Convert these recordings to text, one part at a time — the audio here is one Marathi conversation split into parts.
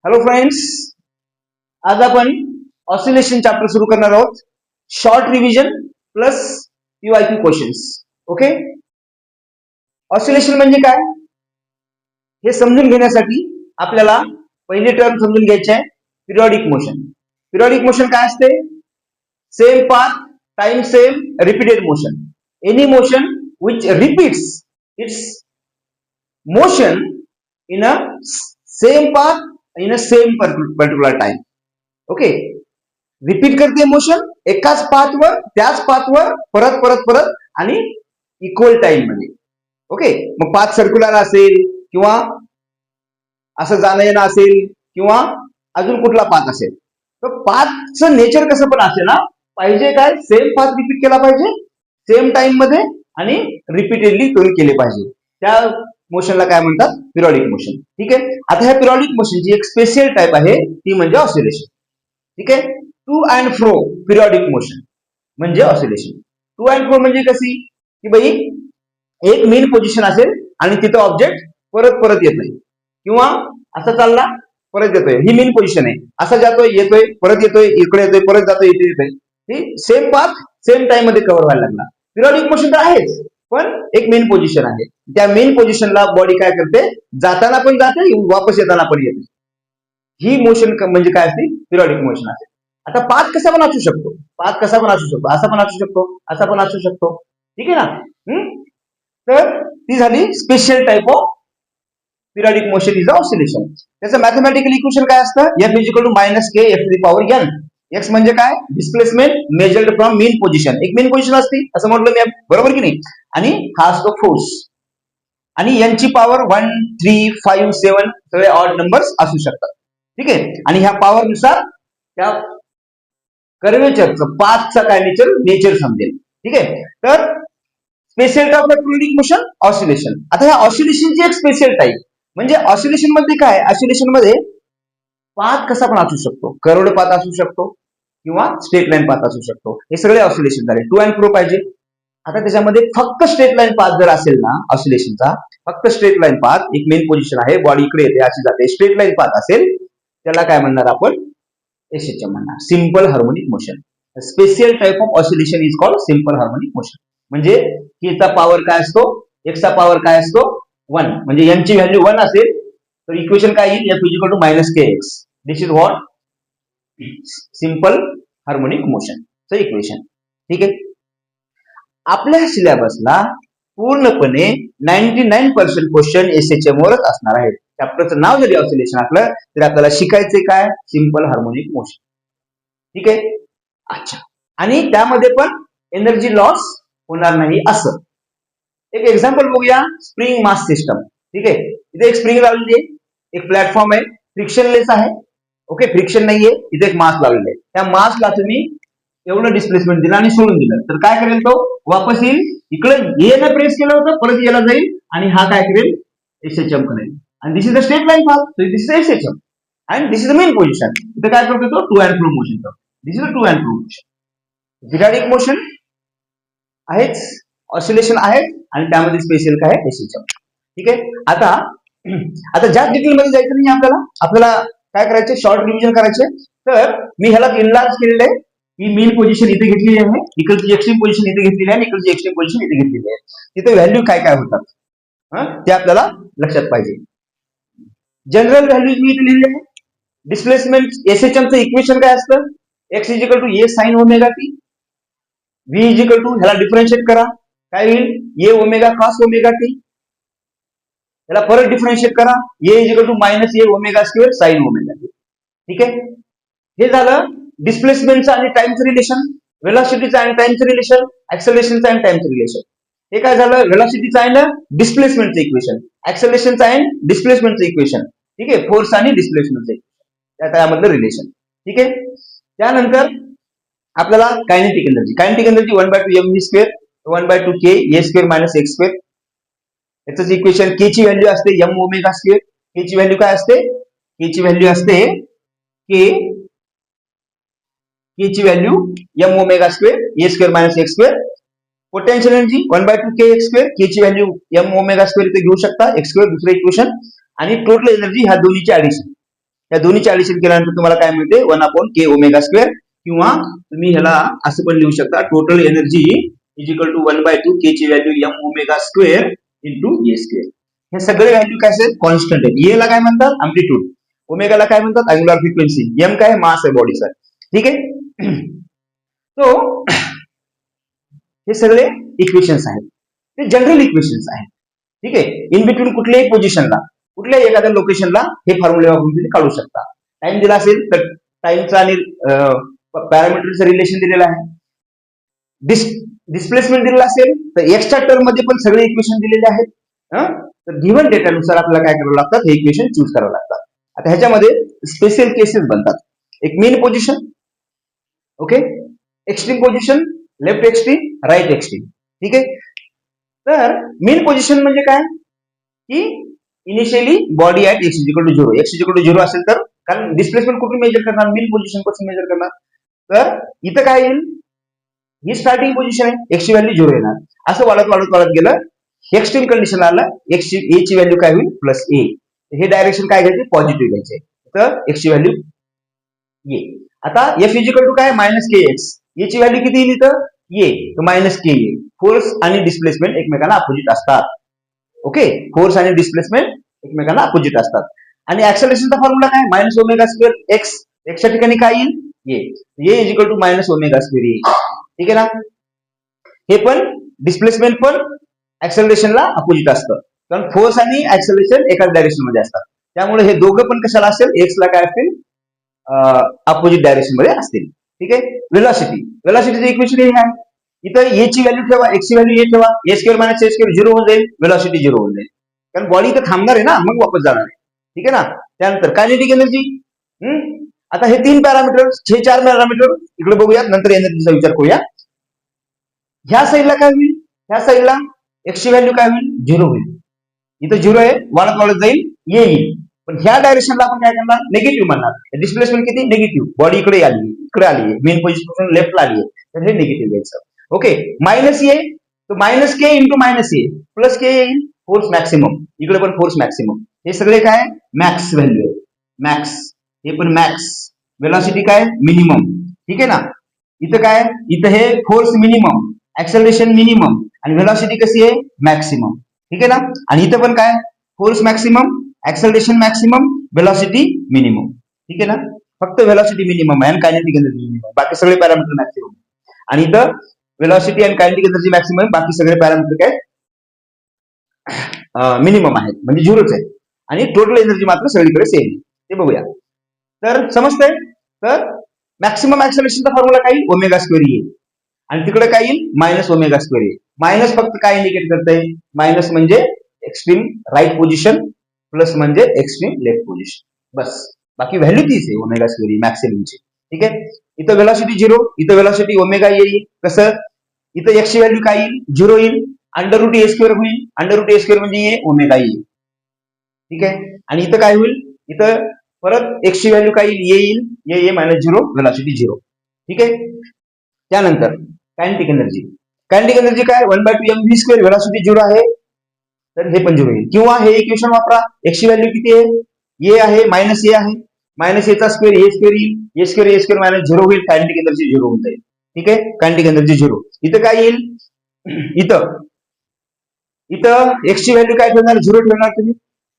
हॅलो फ्रेंड्स, आज आपण ऑसिलेशन चॅप्टर सुरू करणार आहोत. Short revision plus PYQ questions. Okay, oscillation म्हणजे काय हे समजून घेण्यासाठी आपल्याला पहिली टर्म समजून घ्यायची आहे, पिरियॉडिक मोशन. पिरियॉडिक मोशन काय असते? Same path, time same, repeated motion. Any motion which repeats its motion in a same path in a same particular time. Okay, repeat करते मोशन एकाच पाथवर, त्याच पाथवर परत परत परत आणि इक्वल टाइम मध्ये. ओके, मग पाथ सर्क्युलर असेल किंवा असं जाणं येणं असेल किंवा अजून कुठला पाथ असेल, तर पाथचं नेचर कसं पण असेल ना, पाहिजे काय सेम पाथ रिपीट केला पाहिजे सेम टाइम मध्ये आणि रिपीटेडली केले पाहिजे. त्या मोशनला काय म्हणतात? Periodic motion. ठीक आहे, आता ह्या पिरियॉडिक मोशनची एक स्पेशल टाइप आहे, ती म्हणजे ऑसिलेशन. ठीक आहे, to and fro periodic motion म्हणजे ऑसिलेशन. टू अँड फ्रो म्हणजे कशी की बाई एक मेन पोझिशन असेल आणि तिथं ऑब्जेक्ट परत परत येतोय किंवा असं चालला परत येतोय, ही मेन पोझिशन आहे. असा जातोय येतोय परत येतोय, इकडे येतोय परत जातोय इथे येतोय, ही सेम पाथ सेम टाइम मध्ये कव्हर व्हायला लागला. पिरियॉडिक मोशन तर आहेच, पण एक मेन पोझिशन आहे. त्या मेन पोझिशनला बॉडी काय करते? जाताना पण जाते, वापस येताना पण येते. ही मोशन म्हणजे काय असते? पिरियॉडिक मोशन असते. आता पाथ कसा पण असू शकतो, पाथ कसा पण असू शकतो, असा पण असू शकतो, असा पण असू शकतो. ठीक आहे ना? तर ती झाली special type of periodic motion is oscillation. त्याचं मॅथमॅटिकल इक्वेशन काय असतं? F is equal to minus K F to the power n. X म्हणजे काय? Displacement measured from mean position. एक मेन पोझिशन असते असं म्हटलं मी, बरोबर की नाही? आणि हा असतो फोर्स. आणि यांची पॉवर 1, 3, 5, 7 सगळे ऑड नंबर्स असू शकतात. ठीक आहे, आणि ह्या पॉवर नुसार त्या कर्वेचरचं पाथचा काय नेचर समजेल. ठीक आहे, तर special type of periodic motion oscillation. आता ह्या ऑसिलेशनची एक स्पेशल टाइप म्हणजे ऑसिलेशन मध्ये काय? ऑसिलेशन मध्ये पाथ कसा पण असू शकतो, कर्वड पाथ असू शकतो किंवा स्ट्रेट लाईन पाथ असू शकतो. हे सगळे ऑसिलेशन झाले. टू अँड फ्रो पाहिजे. आता त्याच्यामध्ये फक्त स्ट्रेट लाईन पाथ जर असेल ना ऑसिलेशनचा, फक्त स्ट्रेट लाईन पाथ, एक मेन पोझिशन आहे, बॉडी इकडे येते अशी जाते, स्ट्रेट लाईन पाथ असेल, त्याला काय म्हणणार आपण? एसएचएम म्हणणार, simple harmonic motion. Special type of oscillation is called simple harmonic motion. म्हणजे केचा पॉवर काय असतो? एक्सचा पॉवर काय असतो? 1. म्हणजे यांची व्हॅल्यू 1 असेल तर इक्वेशन काय येईल? F is equal to minus k x. This is what simple harmonic motion चं इक्वेशन. ठीक आहे, आपल्या सिलेबसला पूर्णपणे 99% क्वेश्चन एसएचएम वरच असणार आहेत. चॅप्टरचं नाव जरी ऑसिलेशन असलं तरी आपल्याला शिकायचे काय? Simple harmonic motion. ठीक आहे, अच्छा. आणि त्यामध्ये पण एनर्जी लॉस होणार नाही असं एक एक्झाम्पल बघूया. Spring mass system. ठीक आहे, इथे एक स्प्रिंग लावलेली आहे, एक प्लॅटफॉर्म आहे, फ्रिक्शनलेस आहे. ओके, फ्रिक्शन नाहीये, इथे एक मास लावलेला आहे. त्या मासला तुम्ही एवढं डिस्प्लेसमेंट दिलं आणि सोडून दिलं तर काय करेल? तो वापस येईल, इकडे येणं प्रेस केलं होतं परत याला जाईल आणि हा काय करेल? एसएचएम करेल. आणि this is the straight line path, so this is SHM and this is the mean position. इथे काय करतो? तो टू अँड फ्रो मोशन करतो. This is the to and fro motion. Periodic motion आहेच, ऑसिलेशन आहे, आणि त्यामध्ये स्पेशल काय? एसएचएम. ठीक आहे, आता ज्या डिटेल मध्ये जायचं नाही आपल्याला, आपल्याला काय करायचं? शॉर्ट रिव्हिजन करायचे. तर मी ह्याला इनलार्ज केलेलं आहे. ही मेन पोझिशन इथे घेतलेली आहे, इकडची एक्स्ट्रीम पोझिशन इथे घेतलेली आहे, इकडची एक्स्ट्रीम पोझिशन इथे घेतलेली आहे. तिथे व्हॅल्यू काय काय होतात ते आपल्याला लक्षात पाहिजे. जनरल व्हॅल्यूज मी इथे लिहिलेले आहे. डिस्प्लेसमेंट एसएचएम चं इक्वेशन काय असतं? X is equal to a sine omega t. V is equal to, ह्याला डिफरन्शिएट करा, काय होईल? A omega cos omega t. याला परत डिफरन्शिएट करा, a is equal to minus a omega square sine omega t. ठीक आहे, हे झालं डिस्प्लेसमेंटचं आणि टाइमचं रिलेशन, व्हेलॉसिटीचं आणि टाइमचं रिलेशन, ऍक्सेलरेशनचं आणि टाइमचं रिलेशन. हे काय झालं? व्हेलॉसिटीचं आणि डिस्प्लेसमेंटचं इक्वेशन, ऍक्सेलरेशनचं आणि डिस्प्लेसमेंटचं इक्वेशन. ठीक आहे, फोर्स आणि डिस्प्लेसमेंटचं इक्वेशन, त्यामधलं रिलेशन. ठीक आहे, त्यानंतर आपल्याला kinetic energy. Kinetic energy 1/2 mv square 1/2 k ए स्क्वेअर मायनस एक्स स्क्वेअर. याचं इक्वेशन के ची व्हॅल्यू असते एम ओमेगा स्क्वेअर. के ची व्हॅल्यू काय असते? के ची व्हॅल्यू असते के ची value m omega square a square minus x square. Potential energy 1/2 k x square. K ची व्हॅल्यू एम ओमेगा स्क्वेअर इथे घेऊ शकता, एक्स स्क्वेअर दुसरं इक्वेशन. आणि टोटल एनर्जी ह्या दोन्हीची ऍडिशन. या दोन्हीचे ऍडिशन केल्यानंतर तुम्हाला काय मिळते 1/k ओमेगा स्क्वेअर, किंवा तुम्ही ह्याला असं पण लिहू शकता total energy is equal to 1/2 k ची value m omega square into a square. हे सगळे व्हॅल्यू काय आहेत कॉन्स्टंट आहेत. ए ला काय म्हणतात अँप्लिट्यूड, ओमेगाला काय म्हणतात अँग्युलर फ्रिक्वेन्सी, एम काय मास आहे बॉडीचा. ठीक आहे. तो हे सगळे इक्वेशन्स आहेत, ते जनरल इक्वेशन्स आहेत. ठीक आहे. इन बिटवीन कुठल्याही पोझिशनला, कुठल्याही एखाद्या लोकेशनला हे फॉर्म्युले वापरून तुम्ही काढू शकता. टाइम दिला असेल तर टाइमचा आणि पॅरामीटरचं रिलेशन दिलेलं आहे. डिस्प्लेसमेंट दिलेला असेल तर एक्सच्या टर्म मध्ये पण सगळे इक्वेशन दिलेले आहेत. तर गिव्हन डेटानुसार आपल्याला काय करावं लागतात, हे इक्वेशन चूज करावं लागतात. आता ह्याच्यामध्ये स्पेशल केसेस बनतात. एक mean position, okay, extreme position, left extreme, right extreme. ठीक आहे. तर मेन पोझिशन म्हणजे काय की initially body at x equal to 0, x equal to 0 असेल तर, कारण डिस्प्लेसमेंट कुठून मेजर करणार, मेन पोझिशन पासून मेजर करणार. तर इथं काय येईल, ही स्टार्टिंग पोझिशन आहे, x ची व्हॅल्यू 0 येणार. असं वाढत वाढत वाढत गेलं, एक्स्ट्रीम कंडिशन आलं, x ची a ची व्हॅल्यू काय होईल प्लस a. हे डायरेक्शन काय घ्यायचे, पॉझिटिव्ह घ्यायचे. तर x ची व्हॅल्यू a. आता f इज इक्वल टू काय मायनस kx, a ची व्हॅल्यू किती येईल इथं a, तर मायनस k येईल. फोर्स आणि डिस्प्लेसमेंट एकमेकांना अपोजिट असतात. ओके, फोर्स आणि डिस्प्लेसमेंट एकमेकांना अपोजिट असतात. आणि ऍक्सेलरेशनचा फॉर्म्युला काय मायनस ओमेगा स्क्वेअर एक्स, एक्सच्या ठिकाणी काय येईल a is equal to minus omega square a. ठीक आहे ना. हे पण डिस्प्लेसमेंट पण ऍक्सेलरेशनला अपोजिट असतं, कारण फोर्स आणि ऍक्सेलरेशन एकाच डायरेक्शन मध्ये असतात. त्यामुळे हे दोघं पण कशाला असेल, एक्स ला काय असतील अपोजिट डायरेक्शन मध्ये असतील. ठीक आहे. वेलॉसिटी, वेलॉसिटीचं इक्वेशन हे आहे. इथं ए ची व्हॅल्यू ठेवा, एक्स ची व्हॅल्यू ए ठेवा, ए स्क्वेअर मायनस ए स्क्वेअर 0 होऊन जाईल, वेलॉसिटी 0 होऊन जाईल. कारण बॉडी इथं थांबणार आहे ना, मग वापस जाणार आहे. ठीक आहे ना. त्यानंतर कायनेटिक एनर्जी. आता हे 3 पॅरामीटर, हे 4 पॅरामीटर इकडे बघूया, नंतर एनर्जीचा विचार करूया. ह्या साईडला काय होईल, ह्या साईडला एक्स ची व्हॅल्यू काय होईल 0 होईल. इथं 0 आहे, वाढत वाढत जाईल, येईल. पण ह्या डायरेक्शनला आपण काय करणार, निगेटिव्ह म्हणणार. डिस्प्लेसमेंट किती निगेटिव्ह, बॉडी इकडे आली, इकडे आली आहे, मेन पोझिशन पासून लेफ्टला आली आहे, तर हे निगेटिव्ह घ्यायचं. ओके. मायनस ए, तर मायनस के इंटू मायनस ए प्लस के येईल, फोर्स मॅक्सिमम, इकडे पण फोर्स मॅक्सिमम. हे सगळे काय मॅक्स व्हॅल्यू आहे, मॅक्स, हे पण मॅक्स. वेलॉसिटी काय मिनिमम. ठीक आहे ना. इथं काय, इथं हे फोर्स मिनिमम, ऍक्सेलरेशन मिनिमम, आणि वेलॉसिटी कशी आहे मॅक्सिमम. ठीक आहे ना. आणि इथं पण काय force maximum, acceleration maximum, velocity minimum. ठीक आहे ना. फक्त वेलॉसिटी मिनिमम आहे आणि कायनेटिक एनर्जी मिनिमम, बाकी सगळे पॅरामीटर मॅक्सिमम. आणि इथं वेलॉसिटी आणि कायनेटिक एनर्जी मॅक्सिमम, बाकी सगळे पॅरामीटर काय मिनिमम आहेत, म्हणजे 0च आहे. आणि टोटल एनर्जी मात्र सगळीकडे सेम आहे, ते बघूया. तर समजतंय. तर मॅक्सिमम ऍक्सेलरेशनचा फॉर्म्युला काय येईल ओमेगा स्क्वेअर येईल, आणि तिकडे काय येईल मायनस ओमेगा स्क्वेअर येईल. मायनस फक्त काय इंडिकेट करतंय, मायनस म्हणजे एक्स्ट्रीम राईट पोझिशन, प्लस म्हणजे एक्स्ट्रीम लेफ्ट पोझिशन, बस. बाकी व्हॅल्यू तीच आहे ओमेगा स्क्वेअर मॅक्सिममची. ठीक आहे. इथं वेलॉसिटी 0, इथं वेलॉसिटी ओमेगा येईल. कसं, इथं एक्स ची व्हॅल्यू काय येईल 0 येईल, अंडर रूट ए स्क्वेअर होईल, अंडर रूट ए स्क्वेअर म्हणजे ये ओमेगा येईल. ठीक आहे. आणि इथं काय होईल, इथं परत एक्स ची व्हॅल्यू काय येईल, ये मायनस 0, वेलॉसिटी 0. ठीक आहे. त्यानंतर कायनेटिक एनर्जी, कायनेटिक एनर्जी काय 1/2 mv स्क्वेअर, वेलॉसिटी 0 आहे, तर हे पण 0 येईल. किंवा हे इक्वेशन वापरा, एक्स ची व्हॅल्यू किती आहे, ए आहे, मायनस ए आहे, मायनस एचा स्क्वेअर ए स्क्वेअर येईल, ए स्क्वेअर मायनस 0 होईल, कायनेटिक एनर्जी 0 होऊन जाईल. ठीक आहे. Kinetic energy 0. इथं काय येईल, इथं एक्स ची व्हॅल्यू काय ठेवणार 0 ठेवणार तुम्ही.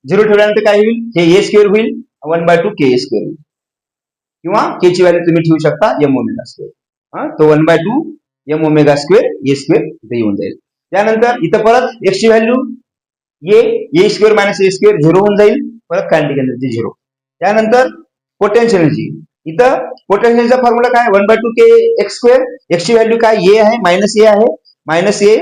0 ठेवल्यानंतर काय होईल, हे ए स्क्वेअर होईल 1/2 के स्क्वेअर होईल, किंवा के ची व्हॅल्यू तुम्ही ठेवू शकता एम ओमेगा स्क्वेअर. तो 1/2 M omega square a square इथे येऊन जाईल. त्यानंतर इथं परत एक्स ची value A square minus A square 0 होऊन जाईल, परत कायनेटिक एनर्जी 0. त्यानंतर पोटेन्शियल एनर्जी, इथं पोटेन्शियलचा फॉर्म्युला काय 1/2 के एक्स स्क्वेअर, एक्स ची व्हॅल्यू काय ए आहे, मायनस ए आहे, मायनस ए,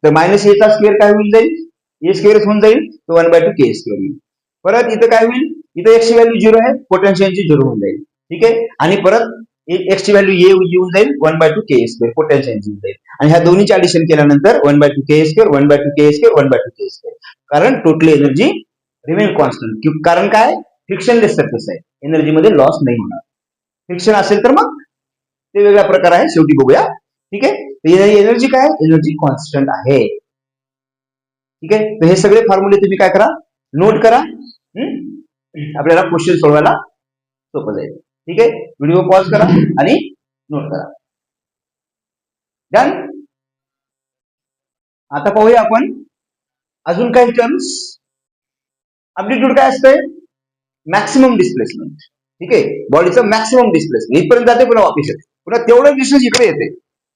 तर मायनस ए चा स्क्वेअर काय होऊन जाईल, ए स्क्वेअर होऊन जाईल, तो 1/2 के स्क्वेअर येईल. परत इथं काय होईल, इथं एक्स ची व्हॅल्यू 0 आहे, पोटेन्शियलची 0 होऊन जाईल. ठीक आहे. आणि परत एक्स ची व्हॅल्यू ए येऊन जाईल 1/2 के स्क्वेअर, पोटेन्शियल येऊन जाईल. आणि ह्या दोन्हीचे ऍडिशन केल्यानंतर 1/2 के स्क्वेअर, 1/2 के स्क्वेअर, 1/2 के स्क्वेअर, कारण टोटल एनर्जी रिमेन कॉन्स्टंट. कारण काय फ्रिक्शनलेस सरफेस आहे, एनर्जी मध्ये लॉस नाही होणार. फ्रिक्शन असेल तर मग ते वेगळा प्रकार आहे, शेवटी बघूया. ठीक आहे. एनर्जी काय, एनर्जी कॉन्स्टंट आहे. ठीक आहे. तर हे सगळे फॉर्म्युले तुम्ही काय करा, नोट करा. आपल्याला क्वेश्चन सोडवायला सोपं जाईल. ठीक आहे, व्हिडिओ पॉज करा आणि नोट करा. डन. आता पाहूया आपण अजून काही टर्म्स. अँप्लिट्यूड काय असतंय? Maximum displacement. ठीक आहे, बॉडीचं मॅक्सिमम डिस्प्लेसमेंट इथपर्यंत जाते, पुन्हा वापस येते, पुन्हा तेवढं डिस्टन्स इकडे येते.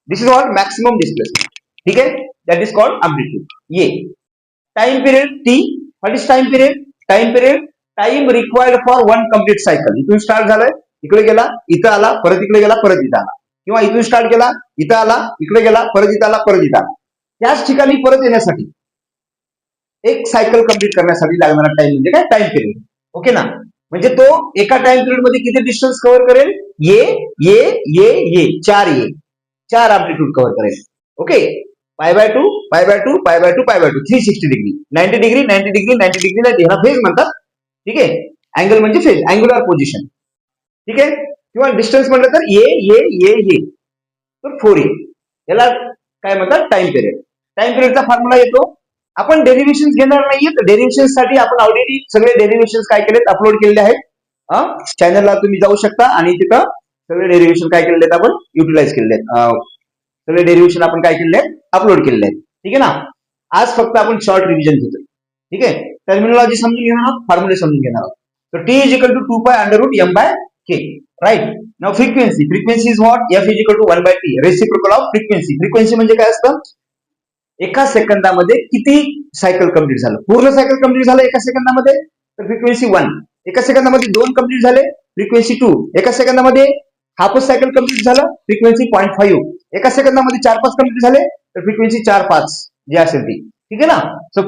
दिस इज व्हॉट मॅक्सिमम डिस्प्लेसमेंट. ठीक आहे, दॅट इज कॉल्ड अँप्लिट्यूड. ये time period T. What is time period? Time period time required for one complete cycle. इथून स्टार्ट झालंय, इकडे गेला, इथं आला, परत इकडे गेला, परत इथं आला, किंवा इथून स्टार्ट केला, इथं आला, इकडे गेला, परत इथं आला, परत इथं आला. त्याच ठिकाणी परत येण्यासाठी एक सायकल कम्प्लीट करण्यासाठी लागणारा टाइम म्हणजे काय? Time period. ओके ना? म्हणजे तो एका टाइम पिरियड मध्ये किती डिस्टन्स कव्हर करेल? ये 4 अँप्लिट्यूड कव्हर करेल. Okay, pi by two, pi by two, pi by two, pi by two, 360 degree, 90 degree, 90 degree, 90 डिग्रीला ह्याला फेज म्हणतात. ठीक आहे, अँगल म्हणजे फेज, अँग्युलर पोझिशन. ठीक आहे, किंवा डिस्टन्स म्हटलं तर ये तर 4a, याला काय म्हणतात? Time period. टाइम पिरियडचा फॉर्म्युला येतो. आपण डेरिव्हेशन घेणार नाहीये, तर डेरिव्हेशन साठी आपण ऑलरेडी सगळे डेरिव्हेशन काय केलेत? अपलोड केलेले आहेत. चॅनलला तुम्ही जाऊ शकता आणि तिथं सगळे डेरिव्हेशन काय केलेले आहेत? आपण युटिलाइज केलेले आहेत. सगळे डेरिव्हेशन आपण काय केलेले आहेत? अपलोड केलेले आहेत. ठीक आहे ना? आज फक्त आपण शॉर्ट रिव्हिजन घेतोय. ठीक आहे, टर्मिनॉलॉजी समजून घेणार आहोत, फॉर्म्युले समजून घेणार आहोत. तर T is equal to 2 pi under root m by k. Right. Now frequency is what? f is equal to 1 by t, reciprocal of frequency. Frequency म्हणजे काय असतं? एका सेकंदामध्ये किती सायकल कंप्लीट झालं? पूर्ण सायकल कंप्लीट झालं एका सेकंदामध्ये, तर फ्रिक्वेन्सी 1. एका सेकंदामध्ये 2 कंप्लीट झाले, फ्रिक्वेन्सी 2. एका सेकंदामध्ये हाफ सायकल कंप्लीट झालं, फ्रिक्वेन्सी 0.5. एका सेकंदामध्ये 4-5 कंप्लीट झाले, तर फ्रिक्वेन्सी 4-5 जे असेल ती. ठीक आहे ना? सो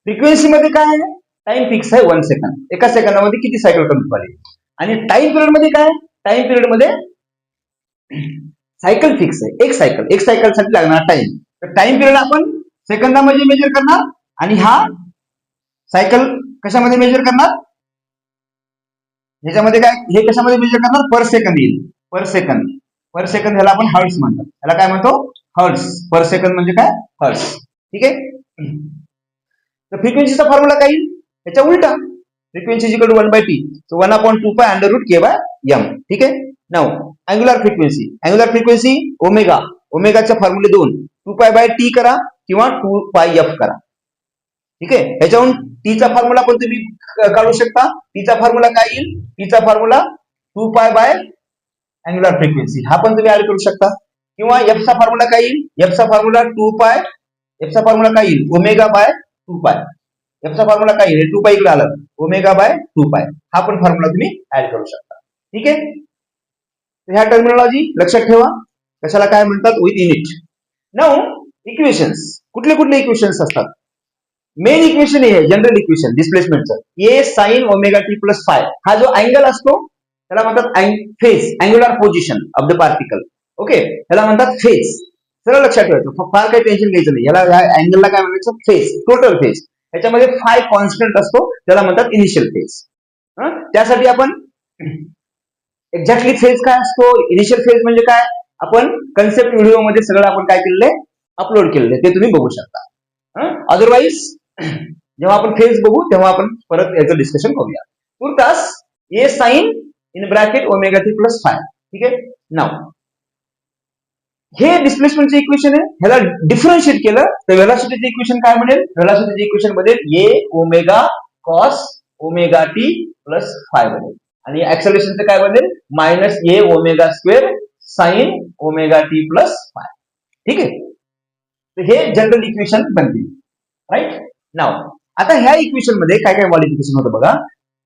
फ्रिक्वेन्सी मध्ये काय आहे? टाइम फिक्स आहे 1 सेकंद. एका सेकंदामध्ये किती सायकल कंप्लीट झाली. आणि टाइम पिरियड मध्ये काय? टाइम पिरियड मध्ये सायकल फिक्स आहे, एक सायकल साठी लागणार टाइम. तर टाइम पिरियड आपण सेकंदामध्ये मेजर करणार आणि हा सायकल कशामध्ये मेजर करणार? ह्याच्यामध्ये काय? हे कशामध्ये मेजर करणार? पर सेकंद येईल. पर सेकंद ह्याला आपण हर्ट्स म्हणतो. ह्याला काय म्हणतो? हर्ट्स. पर सेकंद म्हणजे काय? हर्ट्स. ठीक आहे. तर फ्रिक्वेन्सीचा फॉर्म्युला काय येईल? त्याच्या उलटा. Frequency is equal to 1 by t, so 1/2 pi under root k by m. ठीक आहे. Now angular frequency omega. ओमेगाचे फॉर्म्युले 2 पाय बाय टी करा किंवा 2 पाय f करा. ठीक आहे, ह्याच्याहून टी चा फॉर्म्युला पण तुम्ही काढू शकता. टीचा फॉर्म्युला काय येईल? टीचा formula 2 pi bye angular frequency, हा पण तुम्ही ऍड करू शकता. किंवा f चा फॉर्म्युला काय येईल? f चा फॉर्म्युला 2 पाय, f चा फॉर्म्युला काय येईल? ओमेगा बाय 2 पाय. f चा फॉर्म्युला काय येईल? 2 पाय इकडे आला, ओमेगा बाय 2 पाय. हा पण फॉर्म्युला तुम्ही ऍड करू शकता. ठीक आहे, ह्या टर्मिनॉलॉजी लक्षात ठेवा. कशाला काय म्हणतात? With unit. Now equations. कुठले इक्वेशन्स असतात? मेन इक्वेशन हे जनरल इक्वेशन डिस्प्लेसमेंटचं, a sin omega t plus phi. हा जो अँगल असतो त्याला म्हणतात phase, angular position of the particle. Okay, त्याला म्हणतात फेज. सरळ लक्षात ठेवायचं, फार काही टेन्शन घ्यायचं नाही. याला अँगलला काय म्हणायचं? Phase, total phase. त्याच्यामध्ये फाय कॉन्स्टंट असतो, त्याला म्हणतात इनिशियल फेज. त्यासाठी आपण एक्झॅक्टली फेज काय असतो, इनिशियल फेज म्हणजे काय, आपण कन्सेप्ट व्हिडिओ मध्ये सगळं आपण काय केलेलं आहे? अपलोड केलेलं आहे, ते तुम्ही बघू शकता. अदरवाईज जेव्हा आपण फेज बघू तेव्हा आपण परत याचं डिस्कशन करूया. तुर्तास a sine in bracket omega t plus phi. ठीक आहे. नाव हे डिस्प्लेसमेंटचे इक्वेशन आहे. ह्याला डिफरन्शिएट केलं तर व्हेलॉसिटीचे इक्वेशन काय बनेल? व्हेलॉसिटीचे इक्वेशन बनेल a omega cos omega t plus phi बनेल. आणि ऍक्सेलरेशनचं काय बनेल? Minus a omega square sine omega t plus phi. ठीक आहे, तर हे जनरल इक्वेशन बनतील. राईट. नाव आता ह्या इक्वेशन मध्ये काय काय मॉडिफिकेशन होतं बघा.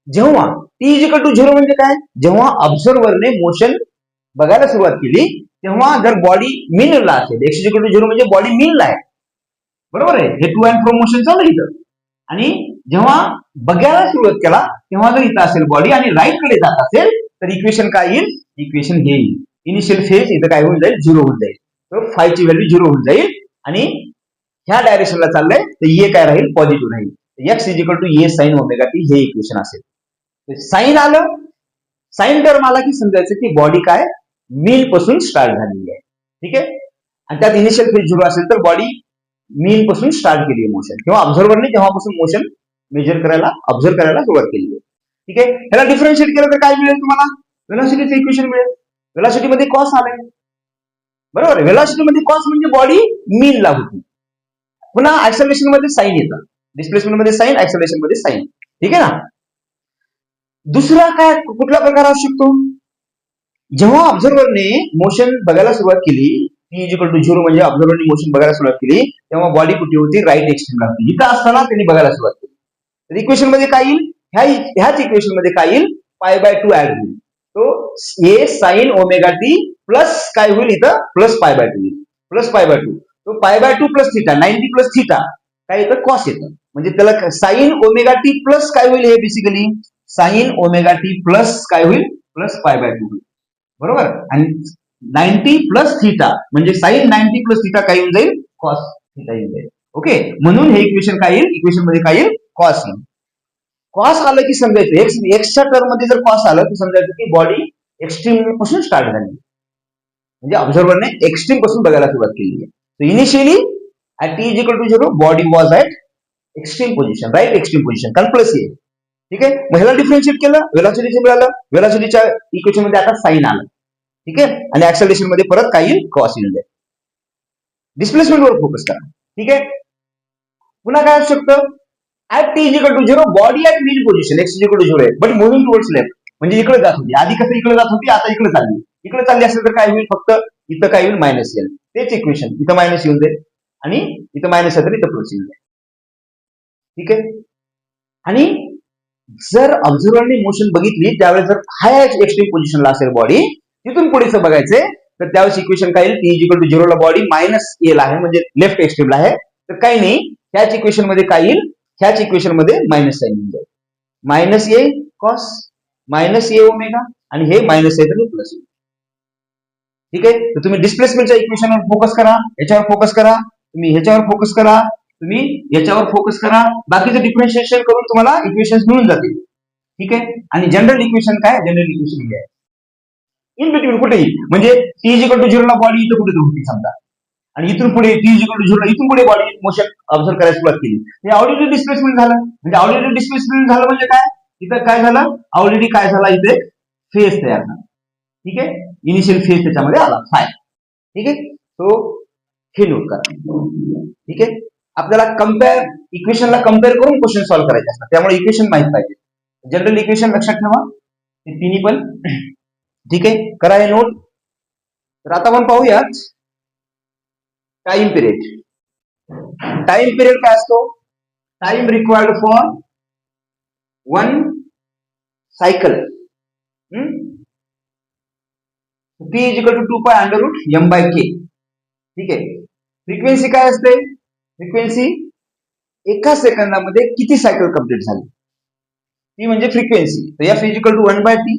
जेव्हा टी इज इक्वल टू 0 म्हणजे काय? जेव्हा ऑब्झर्व्हरने मोशन बघायला सुरुवात केली तेव्हा जर बॉडी मीनला असेल, x इक्वल टू 0 म्हणजे बॉडी मीनला आहे, बरोबर आहे. हे टू अँड फ्रो मोशन चालू इथं. आणि जेव्हा बघायला सुरुवात केला तेव्हा जर इथं असेल बॉडी आणि राईट कडे जात असेल तर इक्वेशन काय येईल? इक्वेशन हे येईल. इनिशियल फेज इथं काय होऊन जाईल? 0 होऊन जाईल. तर फाय ची व्हॅल्यू 0 होऊन जाईल आणि ह्या डायरेक्शनला चाललंय तर ए काय राहील? पॉझिटिव्ह राहील. X is equal to a sine omega t हे इक्वेशन असेल. साइन आलं, साइन टर्म आला की समजायचं की बॉडी काय मीन पासून स्टार्ट झालेली आहे. ठीक आहे, आणि त्यात इनिशियल फेज 0 असेल तर बॉडी मीन पासून स्टार्ट केली आहे मोशन, किंवा ऑब्झर्व्हरने जेव्हापासून मोशन मेजर करायला ऑब्झर्व करायला सुरुवात केली आहे. ठीक आहे. ह्याला डिफरन्शिएट केलं तर काय मिळेल तुम्हाला? व्हेलॉसिटीचं इक्वेशन मिळेल. व्हेलॉसिटी मध्ये कॉस आलाय, बरोबर. व्हेलॉसिटी मध्ये कॉस म्हणजे बॉडी मीन ला होती. पुन्हा ऍक्सलरेशन मध्ये साईन येतं, डिस्प्लेसमेंट मध्ये साईन, ऍक्सलरेशन मध्ये साईन. ठीक आहे ना. दुसरा काय कुठला प्रकार असू शकतो? जेव्हा ऑब्झर्व्हरने मोशन बघायला सुरुवात केली, T इक्वल टू 0 म्हणजे ऑब्झर्व्हरने मोशन बघायला सुरुवात केली, तेव्हा बॉडी कुठे होती? राईट एक्स्ट्रीमला होती. इथं असताना त्यांनी बघायला सुरुवात केली. तर इक्वेशन मध्ये काय येईल? ह्याच इक्वेशन मध्ये काय येईल? π/2 ऍड होईल. तो ए साइन ओमेगा टी प्लस काय होईल इथं? प्लस π/2 येईल. प्लस π/2. तो π/2 प्लस थिटा, 90 प्लस थिटा काय येतं? कॉस येतं. म्हणजे त्याला साइन ओमेगा टी प्लस काय होईल? हे basically sign omega t plus काय होईल? प्लस π/2 होईल, बरोबर. आणि 90 प्लस थिटा म्हणजे साइन 90 प्लस थिटा काय येऊन जाईल? कॉस थिटा येऊन जाईल. ओके. म्हणून हे इक्वेशन काय येईल? इक्वेशन मध्ये काय येईल? कॉस येईल. कॉस आलं की समजायचं एक्सच्या टर्म मध्ये जर कॉस आलं तर समजायचं की बॉडी एक्स्ट्रीम पासून स्टार्ट झाली, म्हणजे ऑब्झर्व्हरने एक्स्ट्रीम पासून बघायला सुरुवात केली आहे. So initially at T equal to 0 body was at extreme position, right extreme position, कारण प्लस आहे. ठीक आहे. मग ह्याला डिफरन्शिएट केलं, व्हेलॉसिटीचे मिळालं. व्हेलॉसिटीच्या इक्वेशन मध्ये आता साइन आलं. ठीक आहे. आणि ऍक्सलरेशन मध्ये परत काय येईल? कॉस येईल. डिस्प्लेसमेंट वर फोकस करा. ठीक आहे. पुन्हा काय असू शकतं? At T equal to 0 body at mean position, x equal to 0 आहे, बट मुव्हिंग टुवर्ड्स लेफ्ट, म्हणजे इकडे जात होती. आधी कसं इकडे जात होती, आता इकडे चालली. इकडे चालली असेल तर काय होईल? फक्त इथं काय होईल? मायनस येईल. तेच इक्वेशन इथं मायनस येऊन जाईल आणि इथं मायनस आहे तर इथं प्लस येऊन जाईल. ठीक आहे. आणि जर ऑब्झर्व्हरने मोशन बघितली त्यावेळेस जर हाय एक्स्ट्रीम पोझिशनला असेल बॉडी, तिथून पुढेच बघायचंय तर त्यावेळेस इक्वेशन काय येईल? T इक्वल टू 0 ला बॉडी मायनस ए ला आहे, म्हणजे लेफ्ट एक्स्ट्रीमला आहे. तर काही नाही, ह्याच इक्वेशन मध्ये काय येईल? ह्याच इक्वेशन मध्ये मायनस साइन येऊन जाईल. Minus A cos minus a omega आणि हे मायनस आहे तर प्लस येईल. ठीक आहे. तर तुम्ही डिस्प्लेसमेंटच्या इक्वेशनवर फोकस करा, याच्यावर फोकस करा, तुम्ही ह्याच्यावर फोकस करा, तुम्ही याच्यावर फोकस करा. बाकीचं डिफरन्शिएशन करून तुम्हाला इक्वेशन मिळून जातील. ठीक आहे. आणि जनरल इक्वेशन काय? जनरल इक्वेशन हे आहे इन बिटवीन कुठेही, म्हणजे T इक्वल टू 0 ला बॉडी इथं कुठे होती समजा, आणि इथून पुढे T इक्वल टू 0 इथून पुढे बॉडी मोशन ऑब्झर्व करायला सुरुवात केली. हे ऑलरेडी डिस्प्लेसमेंट झालं. म्हणजे ऑलरेडी डिस्प्लेसमेंट झालं म्हणजे काय? इथं काय झालं? ऑलरेडी काय झाला? इथे फेज तयार झाला. ठीक आहे. इनिशियल फेज त्याच्यामध्ये आला फाय. ठीक आहे. तो हे नोट करा. ठीक आहे. आपल्याला कम्पेअर इक्वेशनला कम्पेअर करून क्वेश्चन सॉल्व्ह करायचे असतात, त्यामुळे इक्वेशन माहित पाहिजे. जनरल इक्वेशन लक्षात ठेवा हे तिन्ही पण. ठीक आहे. करा हे नोट. तर आता आपण पाहूयात टाइम पिरियड. टाइम पिरियड काय असतो? Time required for one cycle. P equal to 2 pi under root m by k. ठीक आहे. फ्रिक्वेन्सी काय असते? फ्रिक्वेन्सी एका सेकंदामध्ये किती सायकल कंप्लीट झाली ती म्हणजे फ्रिक्वेन्सी. तर F equal to 1 by T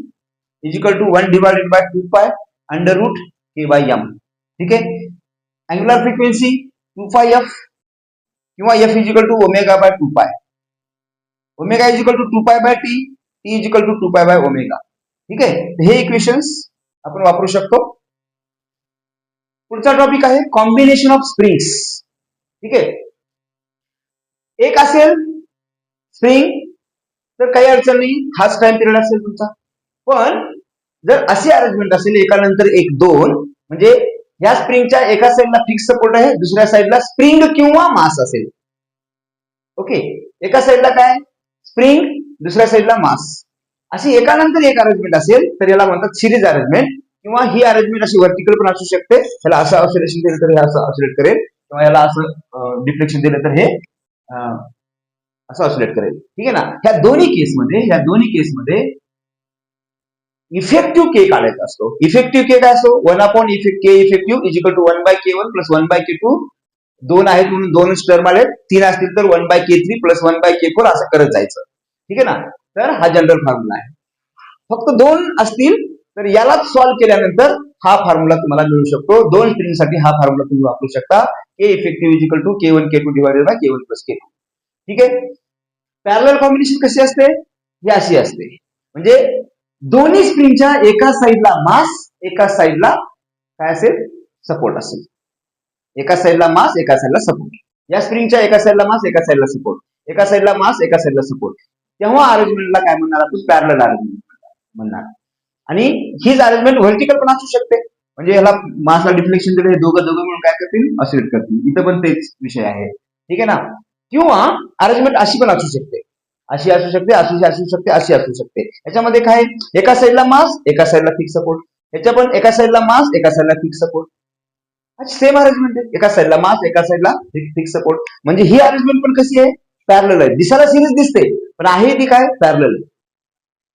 equal to 1 divided by 2 pi under root k by m. ठीक आहे. अँग्युलर फ्रिक्वेन्सी 2 पाय f किंवा F equal to omega by 2 pi. Omega equal to 2 pi by T, T equal to 2 pi by omega. ठीक आहे. हे इक्वेशन्स आपण वापरू शकतो. पुढचा टॉपिक आहे कॉम्बिनेशन ऑफ स्प्रिंग्स. ठीक आहे. एक असेल स्प्रिंग तर काही अडचण नाही, हाच टाइम पिरियड असेल तुमचा. पण जर अशी अरेंजमेंट असेल एका नंतर एक दोन, म्हणजे या स्प्रिंगच्या एका साईडला फिक्स सपोर्ट आहे, दुसऱ्या साईडला स्प्रिंग किंवा मास असेल. ओके. एका साईडला काय? स्प्रिंग, दुसऱ्या साईडला मास, अशी एकानंतर एक अरेंजमेंट असेल तर याला म्हणतात सिरीज अरेंजमेंट. किंवा ही अरेंजमेंट अशी व्हर्टिकल पण असू शकते, याला असं ऑसिलेशन दिलं तर हे असं ऑसिलेट करेल, किंवा याला असं डिफ्लेक्शन दिलं तर हे असं ऑसिलेट करेल. ठीक आहे ना. ह्या दोन्ही केसमध्ये इफेक्टिव्ह के काढायचा असतो. इफेक्टिव्ह के काय असतो? 1 k effective is equal to 1 by k1 plus 1 by k2. दोन आहेत म्हणून दोन टर्म आले, तीन असतील तर 1 bye k3 plus 1 bye k4 असं करत जायचं. ठीक आहे ना. तर हा जनरल फॉर्म्युला आहे. फक्त दोन असतील तर यालाच सॉल्व्ह केल्यानंतर हा फॉर्म्युला तुम्हाला मिळू शकतो. दोन स्प्रिंगसाठी हा फॉर्म्युला तुम्ही वापरू शकता. K effective is equal to k1 k2 divided by k1 plus k2. ठीक आहे. पॅरलल कॉम्बिनेशन कशी असते? ही अशी असते, म्हणजे दोन्ही स्प्रिंगच्या एका साईडला मास, एका साईडला काय असेल? सपोर्ट असेल. एका साईडला मास, एका साईडला सपोर्ट. या स्प्रिंगच्या एका साईडला मास, एका साईडला सपोर्ट, एका साईडला मास, एका साईडला सपोर्ट. तेव्हा अरेंजमेंटला काय म्हणणार आपण, पॅरलल अरेंजमेंट म्हणणार. आणि हीच अरेंजमेंट व्हर्टिकल पण असू शकते, म्हणजे ह्याला मासला डिफ्लेक्शन दिले, दोघं मिळून काय करतील, ऑसिलेट करतील. इथं पण तेच विषय आहे, ठीक आहे ना. किंवा अरेंजमेंट अशी पण असू शकते, अशी असू शकते, अशी असू शकते, अशी असू शकते. याच्यामध्ये काय, एका साईडला मास, एका साईडला फिक्स सपोर्ट. याच्या पण एका साईडला मास, एका साईडला फिक्स सपोर्ट. सेम अरेंजमेंट आहे, एका साईडला मास, एका साईडला फिक्स सपोर्ट. म्हणजे ही अरेंजमेंट पण कशी आहे, पॅरलल आहे. दिसायला सिरीज दिसते, पण आहे ती काय, पॅरलल.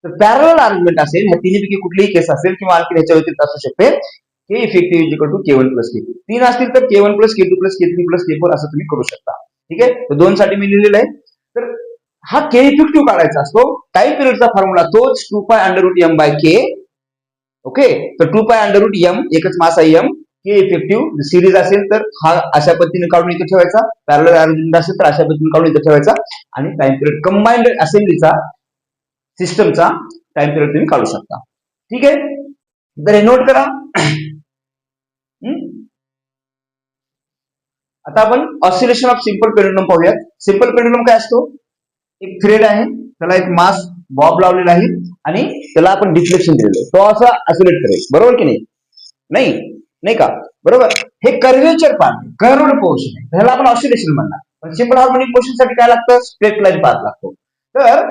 तर पॅरलल अरेंजमेंट असेल, ह्या तिन्हीपैकी कुठलीही केस असेल, किंवा आणखी ह्याच्या व्यतिरिक्त असू शकते, k effective is equal to K1 plus K2. 3 असतील तर K1 plus K2 plus K3 plus K4 असं तुम्ही करू शकता, ठीक आहे. तर 2 साठी मी लिहिलेलं आहे. तर हा के इफेक्टिव्ह काढायचा असतो. टाइम पिरियडचा फॉर्म्युला तोच 2 pi under root m by k. Okay, तर 2 पाय अंडर रूट एम, एकच मास आहे एम. के इफेक्टिव्ह सिरीज असेल तर हा अशा पद्धतीने काढून इथे ठेवायचा, पॅरलल अरेंजमेंट असेल तर अशा पद्धतीने काढून इथे ठेवायचा. आणि टाइम पिरियड कंबाइंड असेंब्लीचा सिस्टमचा टाइम पिरियड तुम्ही काढू शकता, ठीक आहे. तर हे नोट करा. आता आपण ऑसिलेशन ऑफ सिंपल पेंडुलम पाहूयात. सिंपल पेंडुलम काय असतो, एक थ्रेड आहे, त्याला एक मास बॉब लावलेला आहे आणि त्याला आपण डिफ्लेक्शन दिलेलं आहे, तो असा ऑसिलेट करेल, बरोबर की नाही, नाही का, बरोबर. हे कर्वेचर पार्ट, कर्व्ड पोर्शन आहे, त्याला आपण ऑसिलेशन म्हणणार. पण सिंपल हार्मोनिक मोशन साठी काय लागतं, स्ट्रेट लाईन पाथ लागतो. तर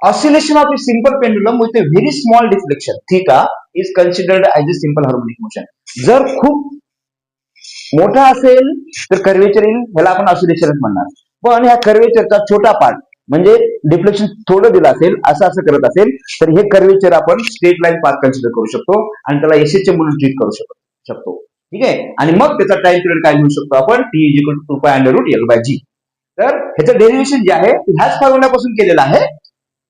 oscillation of a simple pendulum with A very small deflection theta is considered as a simple harmonic motion. जर खूप मोठा असेल तर कर्वेचर येईल, ह्याला आपण ऑसिलेशनच म्हणणार. पण ह्या कर्वेचरचा छोटा पार्ट म्हणजे डिफ्लेक्शन थोडं दिलं असेल, असं करत असेल, तर हे कर्वेचर आपण स्ट्रेट लाईन पाथ कन्सिडर करू शकतो आणि त्याला एसएचएम म्हणून ट्रीट करू शकतो, ठीक आहे. आणि मग त्याचा टाइम पिरियड काय लिहू शकतो आपण, T is equal to 2 pi under root l by g. तर ह्याचं डेरिव्हेशन जे आहे ते ह्याच फॉर्म्युल्यापासून केलेलं आहे,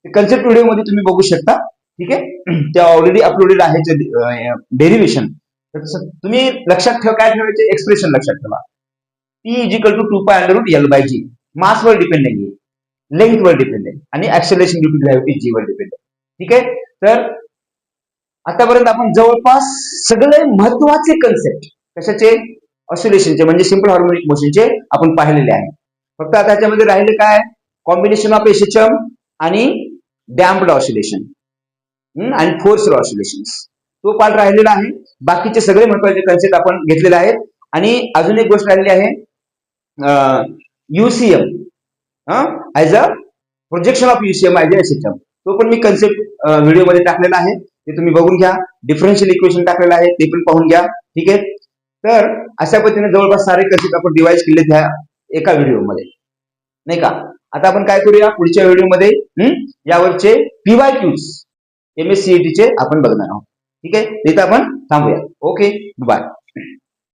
कन्सेप्ट व्हिडिओ मध्ये तुम्ही बघू शकता, ठीक आहे. ते ऑलरेडी अपलोडेड आहे डेरिव्हेशन. तुम्ही लक्षात ठेवा, काय ठेवायचे, एक्सप्रेशन लक्षात ठेवा. T is equal to 2 pi under root l by g. Mass वर डिपेंडेंट आहे, लेंथ वर डिपेंडेंट आणि acceleration due to gravity g वर डिपेंडेंट, ठीक आहे. तर आतापर्यंत आपण जवळपास सगळे महत्वाचे कन्सेप्ट कशाचे, ऑसिलेशनचे म्हणजे सिंपल हार्मोनिक मोशनचे आपण पाहिलेले आहे. फक्त आता त्याच्यामध्ये राहिले काय, कॉम्बिनेशन ऑफ एसएचएम आणि डॅम्प्ड ऑसिलेशन आणि फोर्स्ड ऑसिलेशन, तो पार्ट राहिलेला आहे. बाकीचे सगळे महत्वाचे कन्सेप्ट आपण घेतलेले आहेत. आणि अजून एक गोष्ट राहिली आहे, UCM as a projection of UCM as a SHM, तो पण मी कन्सेप्ट व्हिडिओ मध्ये टाकलेला आहे, ते तुम्ही बघून घ्या. डिफरन्शियल इक्वेशन टाकलेलं आहे, ते पण पाहून घ्या, ठीक आहे. तर अशा पद्धतीने जवळपास सारे कन्सेप्ट आपण डिवाइड केले त्या एका व्हिडिओमध्ये, नाही का. आता आपण काय करूया, पुढच्या व्हिडिओमध्ये यावरचे PYQs MSCET चे आपण बघणार आहोत, ठीक आहे. तिथे आपण थांबूया. Okay, bye.